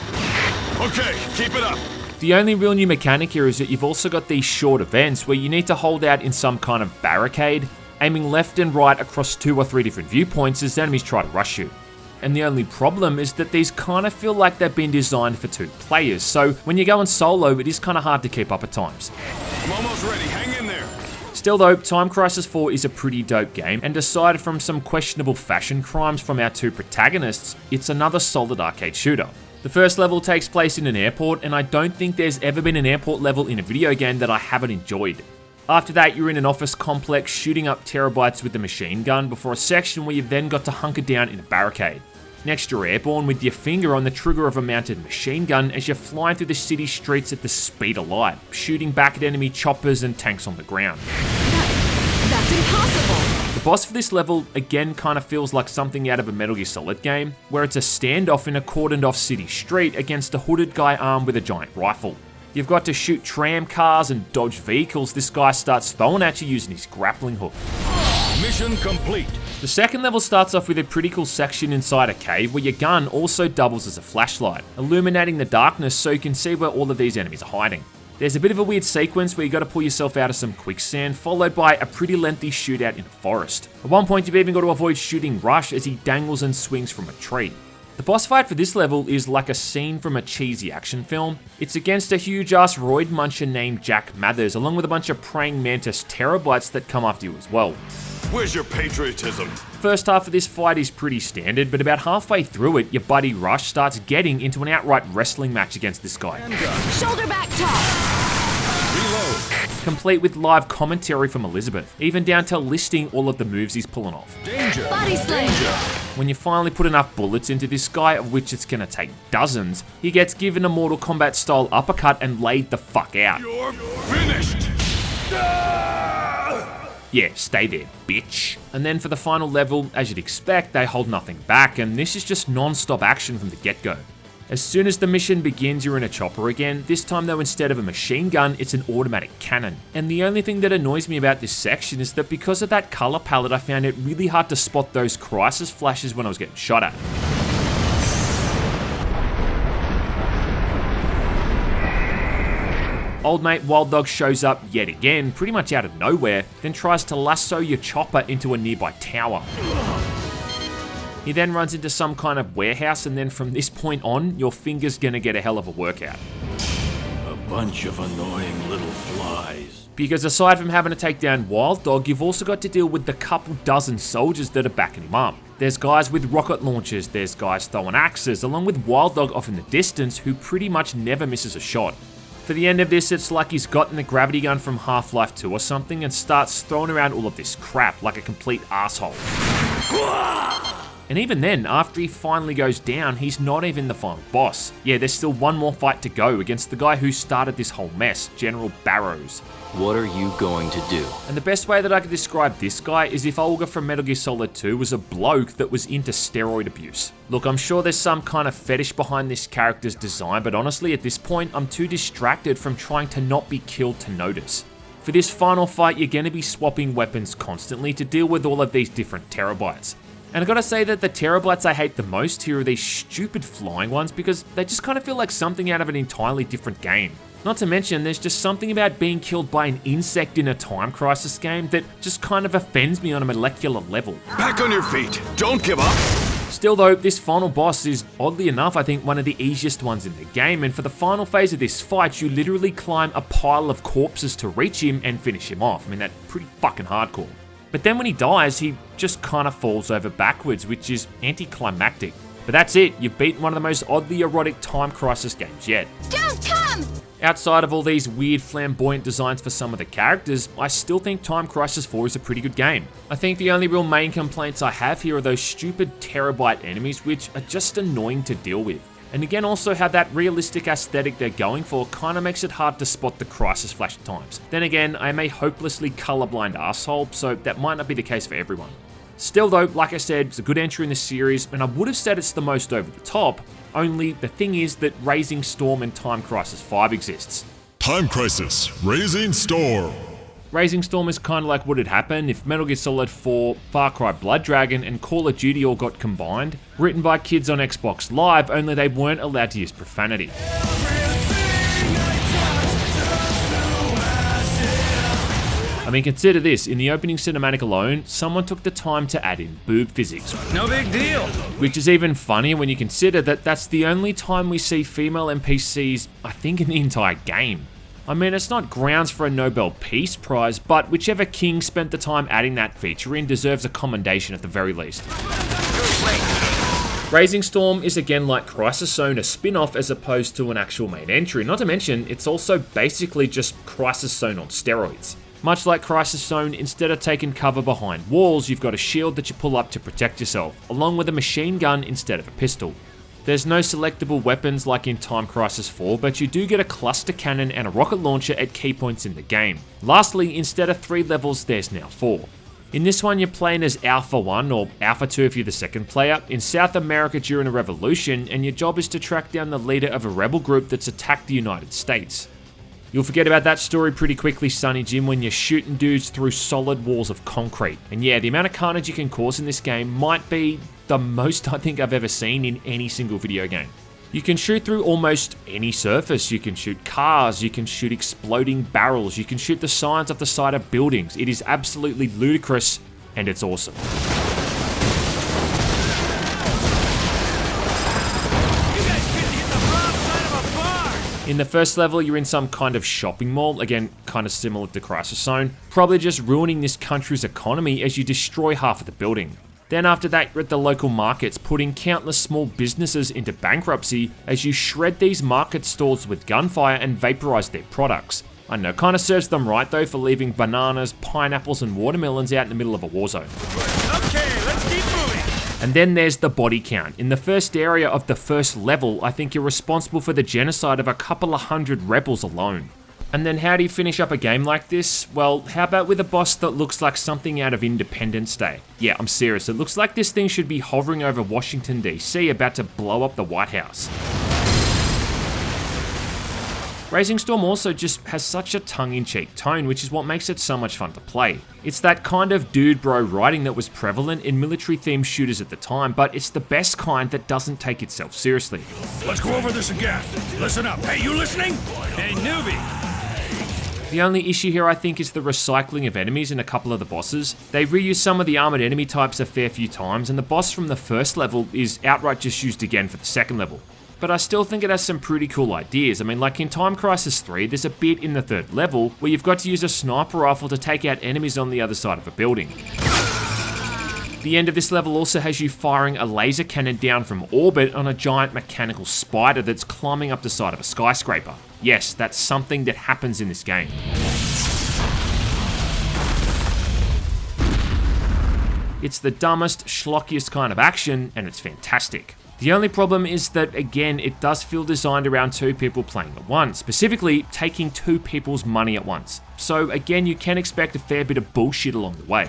Okay, keep it up. The only real new mechanic here is that you've also got these short events where you need to hold out in some kind of barricade, aiming left and right across 2 or 3 different viewpoints as enemies try to rush you. And the only problem is that these kind of feel like they've been designed for 2 players, so when you're going solo, it is kind of hard to keep up at times. I'm almost ready, hang in there. Still though, Time Crisis 4 is a pretty dope game, and aside from some questionable fashion crimes from our 2 protagonists, it's another solid arcade shooter. The first level takes place in an airport, and I don't think there's ever been an airport level in a video game that I haven't enjoyed. After that, you're in an office complex shooting up terabytes with a machine gun before a section where you've then got to hunker down in a barricade. Next, you're airborne with your finger on the trigger of a mounted machine gun as you're flying through the city streets at the speed of light, shooting back at enemy choppers and tanks on the ground. That's impossible! The boss for this level again kind of feels like something out of a Metal Gear Solid game, where it's a standoff in a cordoned off city street against a hooded guy armed with a giant rifle. You've got to shoot tram cars and dodge vehicles this guy starts throwing at you using his grappling hook. Mission complete. The second level starts off with a pretty cool section inside a cave where your gun also doubles as a flashlight, illuminating the darkness so you can see where all of these enemies are hiding. There's a bit of a weird sequence where you got to pull yourself out of some quicksand, followed by a pretty lengthy shootout in a forest. At one point you've even got to avoid shooting Rush as he dangles and swings from a tree. The boss fight for this level is like a scene from a cheesy action film. It's against a huge ass roid muncher named Jack Mathers, along with a bunch of praying mantis terabytes that come after you as well. Where's your patriotism? First half of this fight is pretty standard, but about halfway through it, your buddy Rush starts getting into an outright wrestling match against this guy. Shoulder back toss! Reload. Complete with live commentary from Elizabeth, even down to listing all of the moves he's pulling off. Danger. Body slam! When you finally put enough bullets into this guy, of which it's gonna take dozens, he gets given a Mortal Kombat style uppercut and laid the fuck out. You're finished! Yeah, stay there, bitch. And then for the final level, as you'd expect, they hold nothing back, and this is just non-stop action from the get-go. As soon as the mission begins, you're in a chopper again. This time though, instead of a machine gun, it's an automatic cannon. And the only thing that annoys me about this section is that because of that color palette, I found it really hard to spot those crisis flashes when I was getting shot at. Old mate Wild Dog shows up yet again, pretty much out of nowhere, then tries to lasso your chopper into a nearby tower. He then runs into some kind of warehouse, and then from this point on, your finger's gonna get a hell of a workout. A bunch of annoying little flies. Because aside from having to take down Wild Dog, you've also got to deal with the couple dozen soldiers that are backing him up. There's guys with rocket launchers, there's guys throwing axes, along with Wild Dog off in the distance who pretty much never misses a shot. For the end of this, it's like he's gotten the gravity gun from Half-Life 2 or something and starts throwing around all of this crap like a complete asshole. And even then, after he finally goes down, he's not even the final boss. Yeah, there's still one more fight to go against the guy who started this whole mess, General Barrows. What are you going to do? And the best way that I could describe this guy is if Olga from Metal Gear Solid 2 was a bloke that was into steroid abuse. Look, I'm sure there's some kind of fetish behind this character's design, but honestly at this point, I'm too distracted from trying to not be killed to notice. For this final fight, you're going to be swapping weapons constantly to deal with all of these different terabytes. And I gotta say that the terabytes I hate the most here are these stupid flying ones because they just kind of feel like something out of an entirely different game. Not to mention, there's just something about being killed by an insect in a Time Crisis game that just kind of offends me on a molecular level. Back on your feet. Don't give up. Still though, this final boss is, oddly enough, I think one of the easiest ones in the game, and for the final phase of this fight, you literally climb a pile of corpses to reach him and finish him off. I mean, that's pretty fucking hardcore. But then when he dies, he just kind of falls over backwards, which is anticlimactic. But that's it, you've beaten one of the most oddly erotic Time Crisis games yet. Don't come! Outside of all these weird flamboyant designs for some of the characters, I still think Time Crisis 4 is a pretty good game. I think the only real main complaints I have here are those stupid terabyte enemies which are just annoying to deal with. And again, also how that realistic aesthetic they're going for kind of makes it hard to spot the crisis flash at times. Then again, I am a hopelessly colorblind asshole, so that might not be the case for everyone. Still though, like I said, it's a good entry in the series, and I would have said it's the most over the top, only the thing is that Razing Storm in Time Crisis 5 exists. Time Crisis, Razing Storm. Razing Storm is kind of like what had happened if Metal Gear Solid 4, Far Cry Blood Dragon, and Call of Duty all got combined, written by kids on Xbox Live, only they weren't allowed to use profanity. I mean, consider this, in the opening cinematic alone, someone took the time to add in boob physics. No big deal. Which is even funnier when you consider that that's the only time we see female NPCs, I think, in the entire game. I mean, it's not grounds for a Nobel Peace Prize, but whichever king spent the time adding that feature in deserves a commendation at the very least. Razing Storm is again like Crisis Zone, a spin-off as opposed to an actual main entry, not to mention it's also basically just Crisis Zone on steroids. Much like Crisis Zone, instead of taking cover behind walls, you've got a shield that you pull up to protect yourself, along with a machine gun instead of a pistol. There's no selectable weapons like in Time Crisis 4, but you do get a cluster cannon and a rocket launcher at key points in the game. Lastly, instead of 3 levels, there's now 4. In this one, you're playing as Alpha 1, or Alpha 2 if you're the second player, in South America during a revolution, and your job is to track down the leader of a rebel group that's attacked the United States. You'll forget about that story pretty quickly, Sonny Jim, when you're shooting dudes through solid walls of concrete. And yeah, the amount of carnage you can cause in this game might be the most I think I've ever seen in any single video game. You can shoot through almost any surface. You can shoot cars, you can shoot exploding barrels, you can shoot the signs off the side of buildings. It is absolutely ludicrous, and it's awesome. In the first level, you're in some kind of shopping mall, again, kind of similar to Crisis Zone, probably just ruining this country's economy as you destroy half of the building. Then after that, you're at the local markets, putting countless small businesses into bankruptcy as you shred these market stalls with gunfire and vaporize their products. I know, kind of serves them right though for leaving bananas, pineapples and watermelons out in the middle of a war zone. Okay, let's keep moving. And then there's the body count. In the first area of the first level, I think you're responsible for the genocide of a couple of hundred rebels alone. And then how do you finish up a game like this? Well, how about with a boss that looks like something out of Independence Day? Yeah, I'm serious, it looks like this thing should be hovering over Washington DC, about to blow up the White House. Razing Storm also just has such a tongue-in-cheek tone, which is what makes it so much fun to play. It's that kind of dude bro writing that was prevalent in military-themed shooters at the time, but it's the best kind that doesn't take itself seriously. Let's go over this again. Listen up. Hey, you listening? Hey, newbie. The only issue here I think is the recycling of enemies in a couple of the bosses. They reuse some of the armored enemy types a fair few times, and the boss from the first level is outright just used again for the second level. But I still think it has some pretty cool ideas. I mean, like in Time Crisis 3, there's a bit in the third level where you've got to use a sniper rifle to take out enemies on the other side of a building. The end of this level also has you firing a laser cannon down from orbit on a giant mechanical spider that's climbing up the side of a skyscraper. Yes, that's something that happens in this game. It's the dumbest, schlockiest kind of action, and it's fantastic. The only problem is that, again, it does feel designed around 2 people playing at once, specifically taking 2 people's money at once. So again, you can expect a fair bit of bullshit along the way. It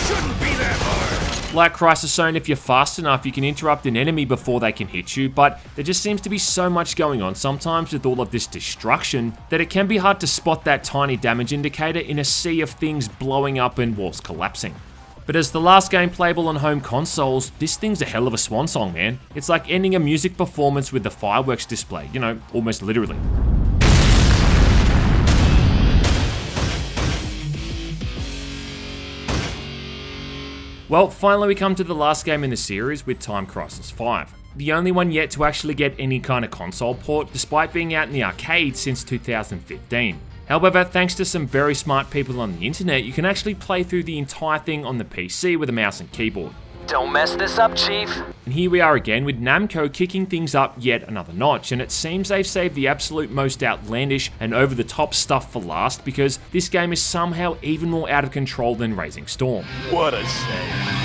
shouldn't be that hard. Like Crisis Zone, if you're fast enough, you can interrupt an enemy before they can hit you, but there just seems to be so much going on sometimes with all of this destruction that it can be hard to spot that tiny damage indicator in a sea of things blowing up and walls collapsing. But as the last game playable on home consoles, this thing's a hell of a swan song, man. It's like ending a music performance with the fireworks display, you know, almost literally. Well, finally we come to the last game in the series with Time Crisis 5. The only one yet to actually get any kind of console port, despite being out in the arcade since 2015. However, thanks to some very smart people on the internet, you can actually play through the entire thing on the PC with a mouse and keyboard. Don't mess this up, Chief. And here we are again with Namco kicking things up yet another notch, and it seems they've saved the absolute most outlandish and over-the-top stuff for last, because this game is somehow even more out of control than Razing Storm. What a shame.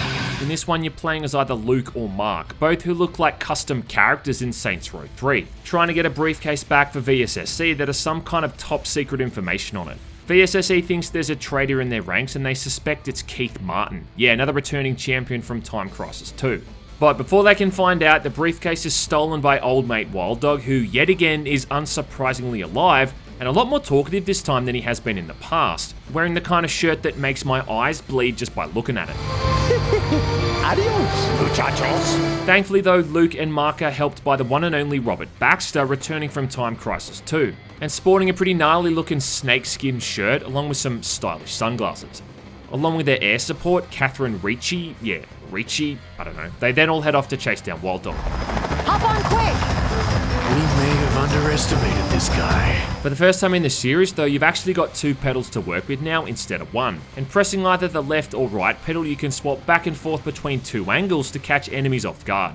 In this one, you're playing as either Luke or Mark, both who look like custom characters in Saints Row 3, trying to get a briefcase back for VSSC that has some kind of top secret information on it. VSSE thinks there's a traitor in their ranks and they suspect it's Keith Martin. Yeah, another returning champion from Time Crisis 2. But before they can find out, the briefcase is stolen by old mate Wild Dog, who yet again is unsurprisingly alive, and a lot more talkative this time than he has been in the past, wearing the kind of shirt that makes my eyes bleed just by looking at it. Adios, muchachos. Thankfully though, Luke and Mark are helped by the one and only Robert Baxter, returning from Time Crisis 2, and sporting a pretty gnarly looking snakeskin shirt along with some stylish sunglasses. Along with their air support, Catherine Ricci, I don't know. They then all head off to chase down Wild Dog. Hop on quick! We may have underestimated this guy. For the first time in the series though, you've actually got 2 pedals to work with now instead of 1, and pressing either the left or right pedal you can swap back and forth between 2 angles to catch enemies off guard.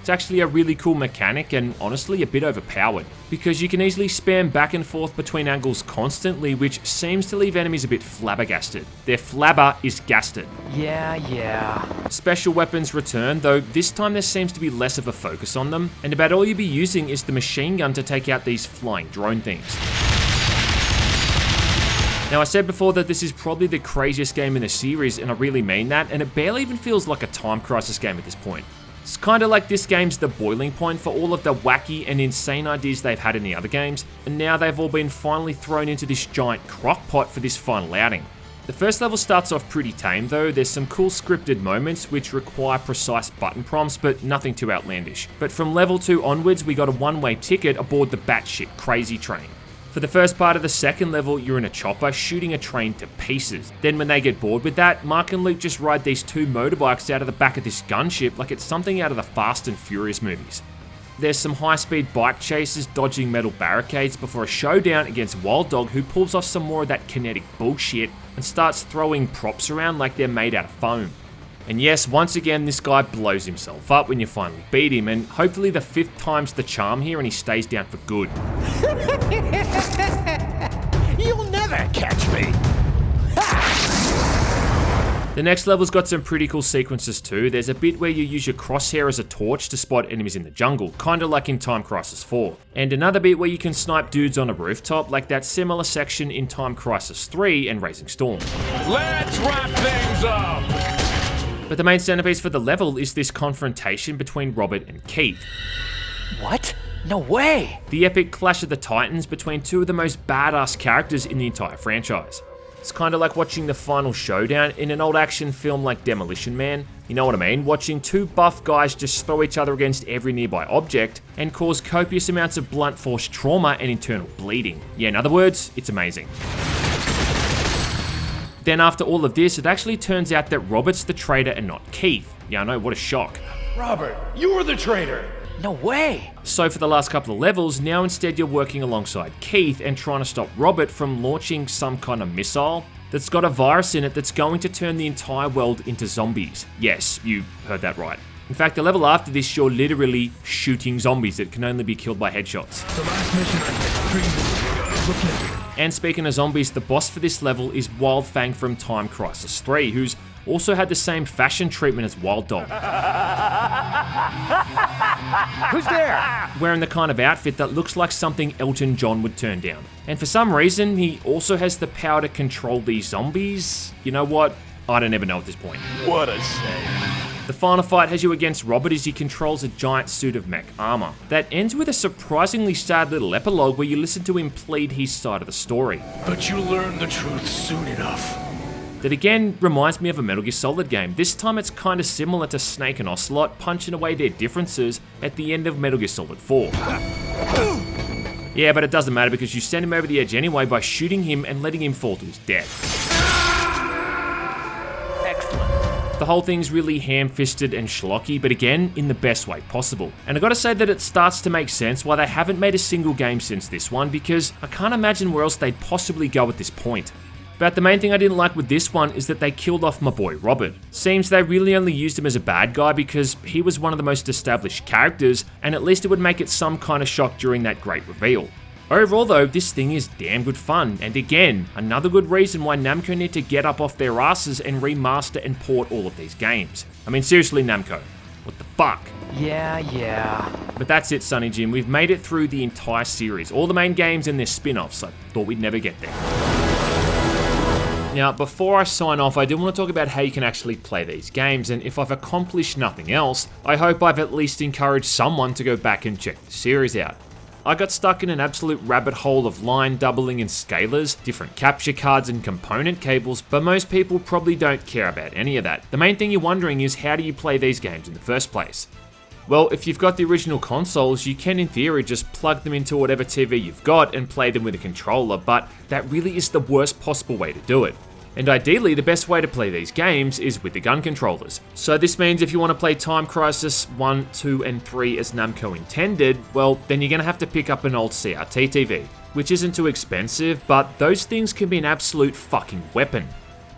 It's actually a really cool mechanic and honestly a bit overpowered, because you can easily spam back and forth between angles constantly, which seems to leave enemies a bit flabbergasted. Their flabber is gasted. Yeah. Special weapons return, though this time there seems to be less of a focus on them, and about all you'll be using is the machine gun to take out these flying drone things. Now, I said before that this is probably the craziest game in the series, and I really mean that, and it barely even feels like a Time Crisis game at this point. It's kinda like this game's the boiling point for all of the wacky and insane ideas they've had in the other games, and now they've all been finally thrown into this giant crock pot for this final outing. The first level starts off pretty tame though. There's some cool scripted moments which require precise button prompts, but nothing too outlandish. But from level 2 onwards, we got a one-way ticket aboard the batshit crazy train. For the first part of the second level, you're in a chopper shooting a train to pieces. Then when they get bored with that, Mark and Luke just ride these 2 motorbikes out of the back of this gunship like it's something out of the Fast and Furious movies. There's some high-speed bike chases dodging metal barricades before a showdown against Wild Dog, who pulls off some more of that kinetic bullshit and starts throwing props around like they're made out of foam. And yes, once again, this guy blows himself up when you finally beat him, and hopefully the 5th time's the charm here and he stays down for good. You'll never catch me! The next level's got some pretty cool sequences too. There's a bit where you use your crosshair as a torch to spot enemies in the jungle, kinda like in Time Crisis 4. And another bit where you can snipe dudes on a rooftop, like that similar section in Time Crisis 3 and Razing Storm. Let's wrap things up! But the main centerpiece for the level is this confrontation between Robert and Keith. What? No way! The epic clash of the titans between 2 of the most badass characters in the entire franchise. It's kinda like watching the final showdown in an old action film like Demolition Man. You know what I mean? Watching 2 buff guys just throw each other against every nearby object and cause copious amounts of blunt force trauma and internal bleeding. Yeah, in other words, it's amazing. Then after all of this, it actually turns out that Robert's the traitor and not Keith. Yeah, I know, what a shock. Robert, you were the traitor! No way! So for the last couple of levels, now instead you're working alongside Keith and trying to stop Robert from launching some kind of missile that's got a virus in it that's going to turn the entire world into zombies. Yes, you heard that right. In fact, the level after this, you're literally shooting zombies that can only be killed by headshots. The last mission I looking at you. And speaking of zombies, the boss for this level is Wild Fang from Time Crisis 3, who's also had the same fashion treatment as Wild Dog. Who's there? Wearing the kind of outfit that looks like something Elton John would turn down. And for some reason, he also has the power to control these zombies. You know what? I don't ever know at this point. What a shame. The final fight has you against Robert as he controls a giant suit of mech armor. That ends with a surprisingly sad little epilogue where you listen to him plead his side of the story. But you learn the truth soon enough. That again reminds me of a Metal Gear Solid game. This time it's kinda similar to Snake and Ocelot punching away their differences at the end of Metal Gear Solid 4. Yeah, but it doesn't matter because you send him over the edge anyway by shooting him and letting him fall to his death. The whole thing's really ham-fisted and schlocky, but again, in the best way possible. And I gotta say that it starts to make sense why they haven't made a single game since this one, because I can't imagine where else they'd possibly go at this point. But the main thing I didn't like with this one is that they killed off my boy Robert. Seems they really only used him as a bad guy because he was one of the most established characters, and at least it would make it some kind of shock during that great reveal. Overall though, this thing is damn good fun, and again, another good reason why Namco need to get up off their asses and remaster and port all of these games. I mean seriously Namco, what the fuck? Yeah. But that's it Sonny Jim, we've made it through the entire series, all the main games and their spin-offs, I thought we'd never get there. Now, before I sign off, I do want to talk about how you can actually play these games, and if I've accomplished nothing else, I hope I've at least encouraged someone to go back and check the series out. I got stuck in an absolute rabbit hole of line doubling and scalars, different capture cards and component cables, but most people probably don't care about any of that. The main thing you're wondering is how do you play these games in the first place? Well, if you've got the original consoles, you can in theory just plug them into whatever TV you've got and play them with a controller, but that really is the worst possible way to do it. And ideally, the best way to play these games is with the gun controllers. So this means if you want to play Time Crisis 1, 2, and 3 as Namco intended, well, then you're going to have to pick up an old CRT TV, which isn't too expensive, but those things can be an absolute fucking weapon.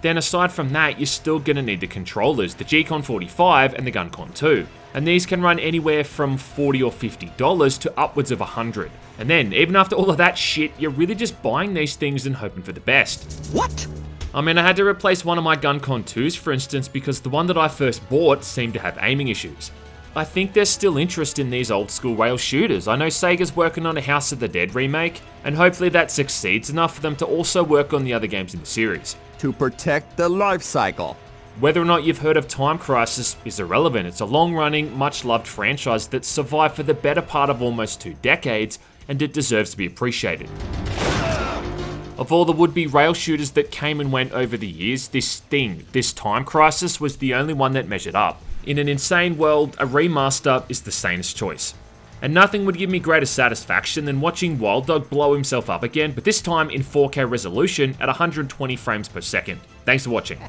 Then aside from that, you're still going to need the controllers, the G-Con 45 and the Gun-Con 2. and these can run anywhere from $40 or $50 to upwards of $100. And then, even after all of that shit, you're really just buying these things and hoping for the best. What? I mean, I had to replace one of my GunCon 2s, for instance, because the one that I first bought seemed to have aiming issues. I think there's still interest in these old school rail shooters. I know Sega's working on a House of the Dead remake, and hopefully that succeeds enough for them to also work on the other games in the series. To protect the life cycle. Whether or not you've heard of Time Crisis is irrelevant. It's a long-running, much-loved franchise that survived for the better part of almost 2 decades, and it deserves to be appreciated. Of all the would-be rail shooters that came and went over the years, this Time Crisis was the only one that measured up. In an insane world, a remaster is the sanest choice. And nothing would give me greater satisfaction than watching Wild Dog blow himself up again, but this time in 4K resolution at 120 frames per second. Thanks for watching.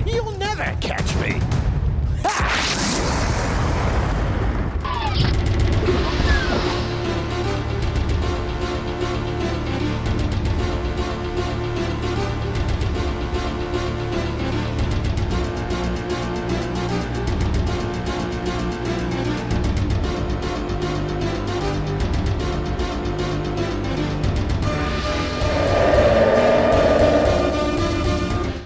You'll never catch me.